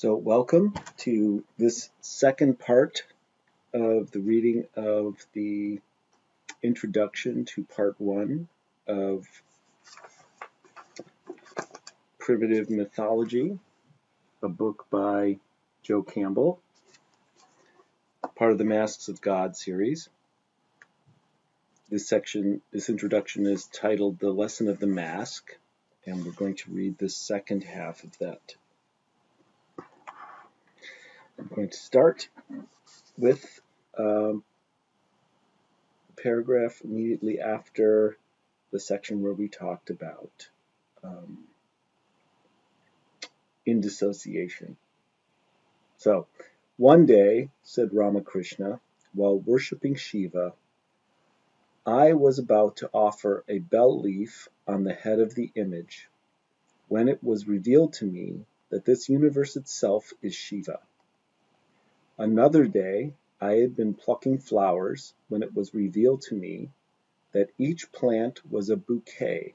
So welcome to this second part of the reading of the introduction to part one of Primitive Mythology, a book by Joseph Campbell, part of the Masks of God series. This introduction is titled The Lesson of the Mask, and we're going to read the second half of that. I'm going to start with a paragraph immediately after the section where we talked about indissociation. So, one day, said Ramakrishna, while worshipping Shiva, I was about to offer a bell leaf on the head of the image, when it was revealed to me that this universe itself is Shiva. Another day, I had been plucking flowers when it was revealed to me that each plant was a bouquet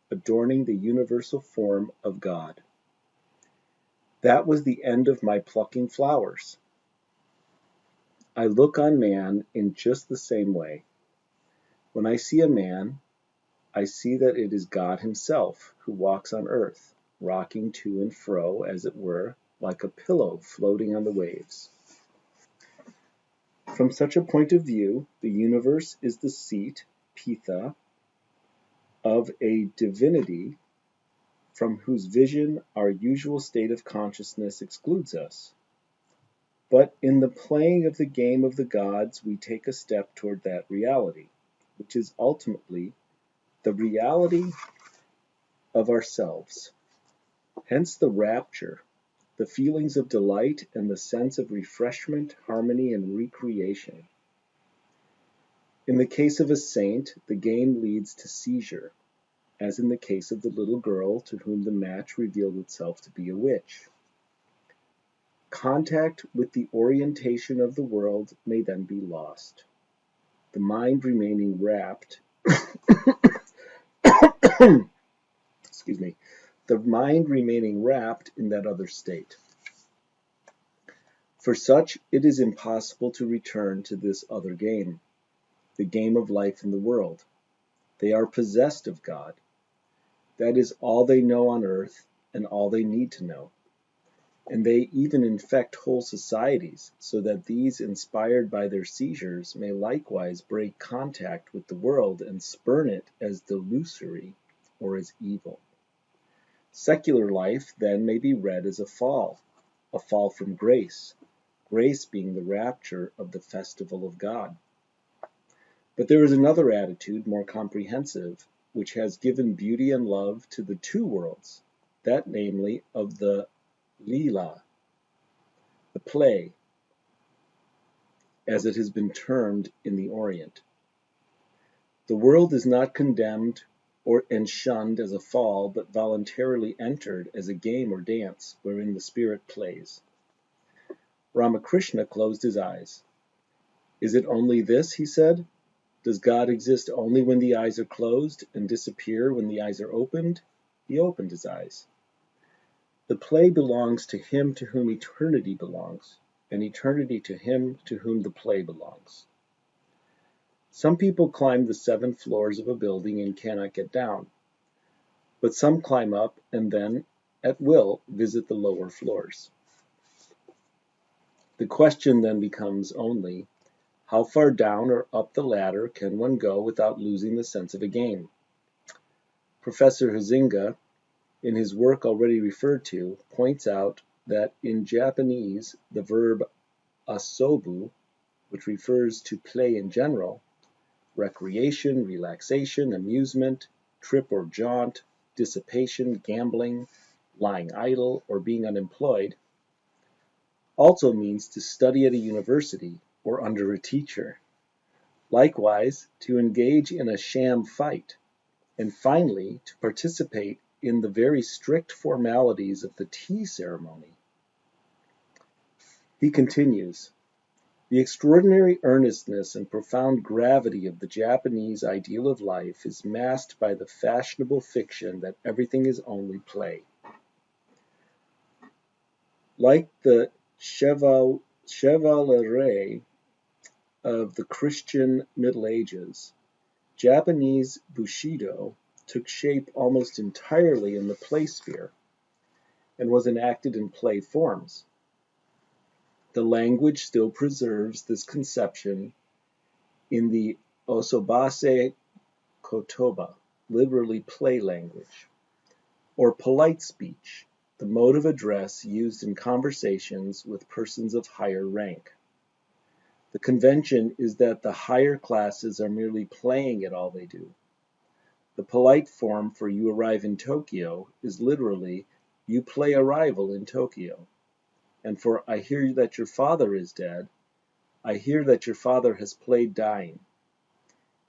adorning the universal form of God. That was the end of my plucking flowers. I look on man in just the same way. When I see a man, I see that it is God himself who walks on earth, rocking to and fro, as it were, like a pillow floating on the waves. From such a point of view, the universe is the seat, Pitha, of a divinity from whose vision our usual state of consciousness excludes us. But in the playing of the game of the gods, we take a step toward that reality, which is ultimately the reality of ourselves. Hence the rapture, the feelings of delight, and the sense of refreshment, harmony, and recreation. In the case of a saint, the game leads to seizure, as in the case of the little girl to whom the match revealed itself to be a witch. Contact with the orientation of the world may then be lost, the mind remaining wrapped the mind remaining wrapped in that other state. For such it is impossible to return to this other game, the game of life in the world. They are possessed of God. That is all they know on earth and all they need to know. And they even infect whole societies, so that these, inspired by their seizures, may likewise break contact with the world and spurn it as delusory or as evil. Secular life then may be read as a fall from grace, grace being the rapture of the festival of God. But there is another attitude, more comprehensive, which has given beauty and love to the two worlds, that namely of the Leela, the play, as it has been termed in the Orient. The world is not condemned and shunned as a fall, but voluntarily entered as a game or dance wherein the spirit plays. Ramakrishna closed his eyes. Is it only this, he said? Does God exist only when the eyes are closed and disappear when the eyes are opened? He opened his eyes. The play belongs to him to whom eternity belongs, and eternity to him to whom the play belongs. Some people climb the 7 floors of a building and cannot get down, but some climb up and then, at will, visit the lower floors. The question then becomes only, how far down or up the ladder can one go without losing the sense of a game? Professor Huizinga, in his work already referred to, points out that in Japanese the verb asobu, which refers to play in general, recreation, relaxation, amusement, trip or jaunt, dissipation, gambling, lying idle, or being unemployed, also means to study at a university or under a teacher. Likewise, to engage in a sham fight, and finally, to participate in the very strict formalities of the tea ceremony. He continues, the extraordinary earnestness and profound gravity of the Japanese ideal of life is masked by the fashionable fiction that everything is only play. Like the chevalerie of the Christian Middle Ages, Japanese Bushido took shape almost entirely in the play sphere and was enacted in play forms. The language still preserves this conception in the Osobase Kotoba, literally play language, or polite speech, the mode of address used in conversations with persons of higher rank. The convention is that the higher classes are merely playing at all they do. The polite form for "you arrive in Tokyo" is literally "you play arrival in Tokyo," and for "I hear that your father is dead," "I hear that your father has played dying."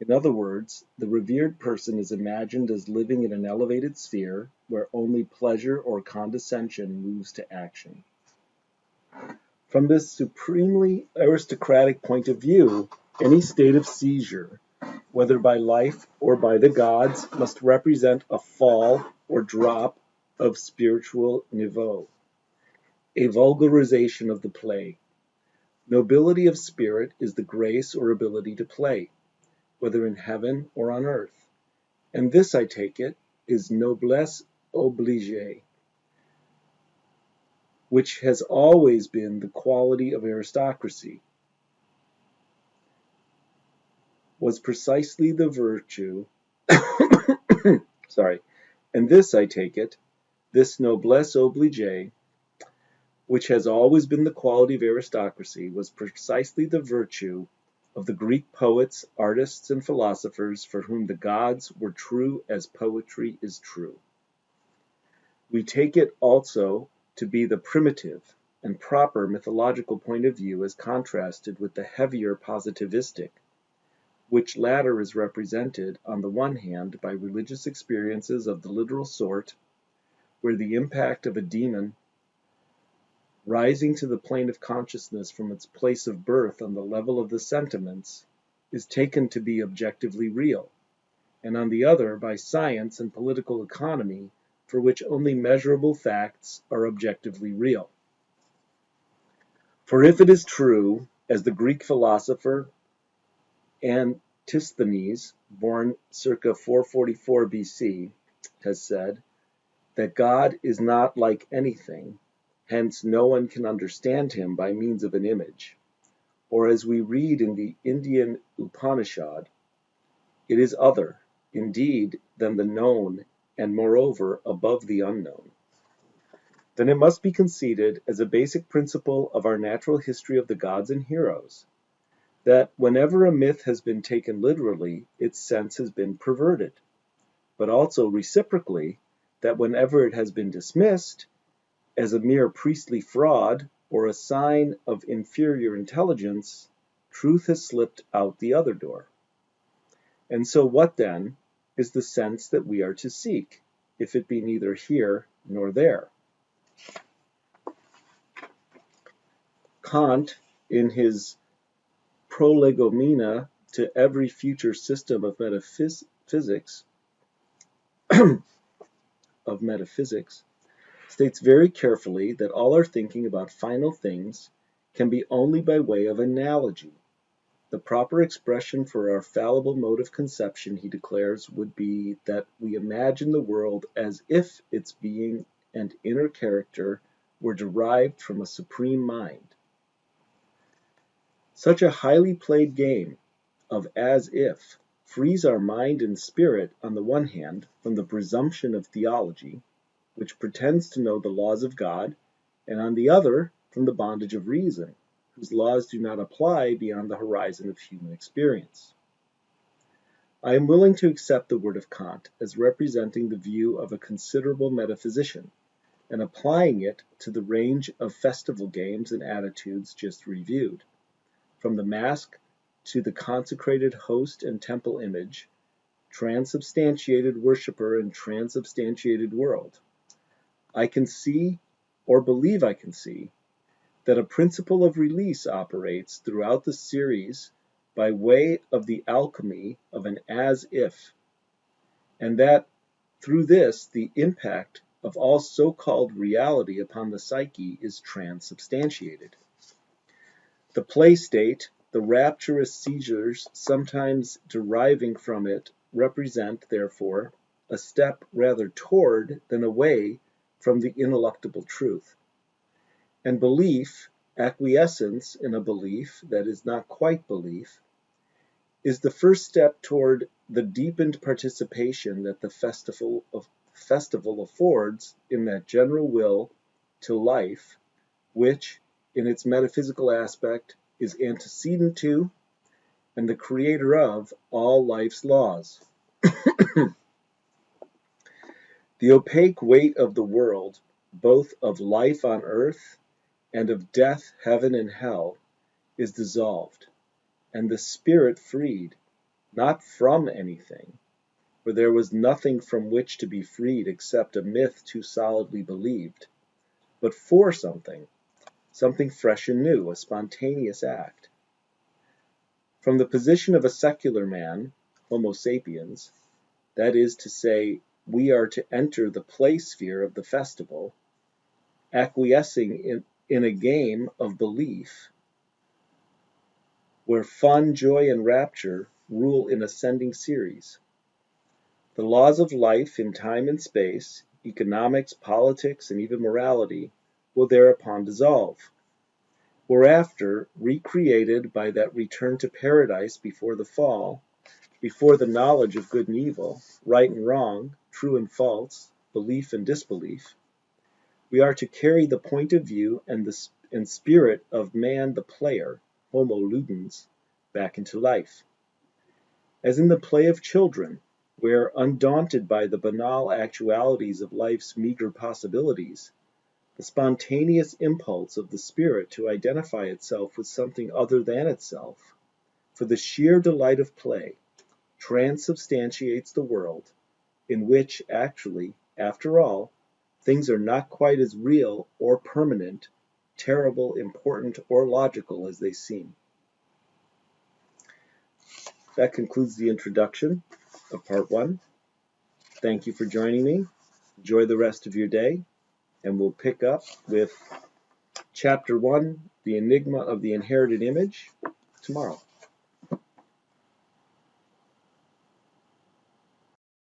In other words, the revered person is imagined as living in an elevated sphere where only pleasure or condescension moves to action. From this supremely aristocratic point of view, any state of seizure, whether by life or by the gods, must represent a fall or drop of spiritual niveau, a vulgarization of the play. Nobility of spirit is the grace or ability to play, whether in heaven or on earth, and this, I take it, is noblesse oblige, which has always been the quality of aristocracy, was precisely the virtue, sorry, and this, I take it, this noblesse oblige, which has always been the quality of aristocracy, was precisely the virtue of the Greek poets, artists, and philosophers for whom the gods were true as poetry is true. We take it also to be the primitive and proper mythological point of view as contrasted with the heavier positivistic, which latter is represented, on the one hand, by religious experiences of the literal sort, where the impact of a demon rising to the plane of consciousness from its place of birth on the level of the sentiments is taken to be objectively real, and on the other by science and political economy, for which only measurable facts are objectively real. For if it is true, as the Greek philosopher Antisthenes, born circa 444 BC, has said, that God is not like anything, hence no one can understand him by means of an image, or as we read in the Indian Upanishad, it is other, indeed, than the known, and moreover above the unknown. Then it must be conceded as a basic principle of our natural history of the gods and heroes, that whenever a myth has been taken literally, its sense has been perverted, but also reciprocally, that whenever it has been dismissed as a mere priestly fraud or a sign of inferior intelligence, truth has slipped out the other door. And so what, then, is the sense that we are to seek, if it be neither here nor there? Kant, in his prolegomena to every future system of metaphysics, states very carefully that all our thinking about final things can be only by way of analogy. The proper expression for our fallible mode of conception, he declares, would be that we imagine the world as if its being and inner character were derived from a supreme mind. Such a highly played game of as if frees our mind and spirit, on the one hand, from the presumption of theology, which pretends to know the laws of God, and on the other, from the bondage of reason, whose laws do not apply beyond the horizon of human experience. I am willing to accept the word of Kant as representing the view of a considerable metaphysician, and applying it to the range of festival games and attitudes just reviewed, from the mask to the consecrated host and temple image, transubstantiated worshipper and transubstantiated world. I can see, or believe I can see, that a principle of release operates throughout the series by way of the alchemy of an as-if, and that through this the impact of all so-called reality upon the psyche is transubstantiated. The play state, the rapturous seizures sometimes deriving from it, represent, therefore, a step rather toward than away from the ineluctable truth. And belief, acquiescence in a belief that is not quite belief, is the first step toward the deepened participation that the festival affords in that general will to life, which, in its metaphysical aspect, is antecedent to and the creator of all life's laws. The opaque weight of the world, both of life on earth and of death, heaven, and hell, is dissolved, and the spirit freed, not from anything, for there was nothing from which to be freed except a myth too solidly believed, but for something, something fresh and new, a spontaneous act. From the position of a secular man, Homo sapiens, that is to say, we are to enter the play sphere of the festival, acquiescing in a game of belief, where fun, joy, and rapture rule in ascending series. The laws of life in time and space, economics, politics, and even morality will thereupon dissolve, were after recreated by that return to paradise before the fall, before the knowledge of good and evil, right and wrong, true and false, belief and disbelief. We are to carry the point of view and spirit of man the player, Homo ludens, back into life. As in the play of children, where, undaunted by the banal actualities of life's meager possibilities, the spontaneous impulse of the spirit to identify itself with something other than itself, for the sheer delight of play, transubstantiates the world, in which actually, after all, things are not quite as real or permanent, terrible, important, or logical as they seem. That concludes the introduction of part 1. Thank you for joining me. Enjoy the rest of your day, and we'll pick up with Chapter 1, The Enigma of the Inherited Image, tomorrow.